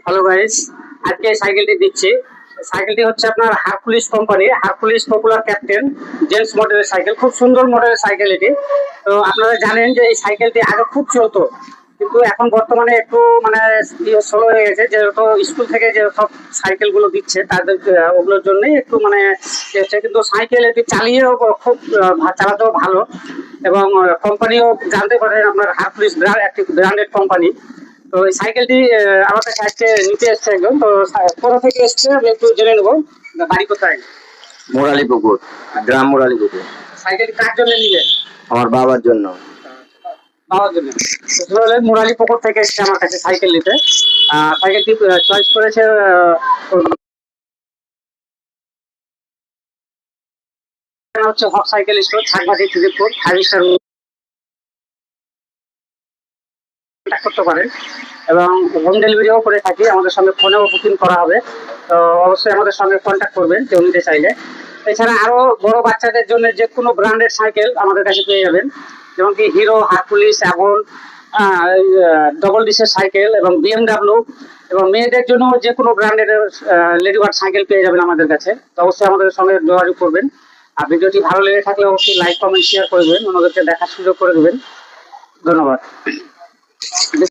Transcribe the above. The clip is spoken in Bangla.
হ্যালো গাইস, আজকে এই সাইকেলটি দিচ্ছি। সাইকেলটি হচ্ছে আপনার Hercules company, Hercules popular captain gents মডেলের সাইকেল। খুব সুন্দর মডেলের সাইকেল এটি। তো আপনারা জানেন যে এই সাইকেলটি আগে খুব চলতো, কিন্তু এখন বর্তমানে একটু মানে স্লো হয়ে গেছে, যেহেতু স্কুল থেকে যে সব সাইকেলগুলো দিচ্ছে তাদের ওগুলোর জন্যই একটু মানে হচ্ছে। কিন্তু সাইকেল এটি চালিয়েও খুব চালাতেও ভালো, এবং কোম্পানিও জানতে পারেন আপনার হারকুলিস একটি ব্র্যান্ডেড কোম্পানি। তো এই সাইকেলটি আমার কাছে আজকে নিতে এসছে একজন। তো কোথা থেকে এসছে আমি একটু জেনে নেবো, বাড়ি কোথায়? মুরালিপুকুর, গ্রাম মুরালিপুকুর। সাইকেলটি কার জন্য নিবে? আমার বাবার জন্য। বাবার জন্য। মুরালি পুকুর থেকে এসছে আমার কাছে সাইকেল নিতে। সাইকেলটি চয়েস করেছে হচ্ছে হক সাইকেল স্টোর, ছাগবাটি ত্রিপুর, 5 স্টার করতে পারেন, এবং হোম ডেলিভারিও করে থাকি। আমাদের সঙ্গে ফোনেও বুকিং করা হবে। তো অবশ্যই আমাদের সঙ্গে কন্ট্যাক্ট করবেন কেউ নিতে চাইলে। এছাড়া আরো বড় বাচ্চাদের জন্য যে কোনো ব্র্যান্ডের সাইকেল আমাদের কাছে পেয়ে যাবেন, যেমন কি হিরো, হারকুলিস, অ্যাভন, ডবল ডিসের সাইকেল, এবং বিএমডাব্লিউ। এবং মেয়েদের জন্য যে কোনো ব্র্যান্ডের লেডিবার্ড সাইকেল পেয়ে যাবেন আমাদের কাছে। তো অবশ্যই আমাদের সঙ্গে যোগাযোগ করবেন। আর ভিডিওটি ভালো লেগে থাকলে অবশ্যই লাইক, কমেন্ট, শেয়ার করবেন, অন্যদেরকে দেখার সুযোগ করে দেবেন। ধন্যবাদ।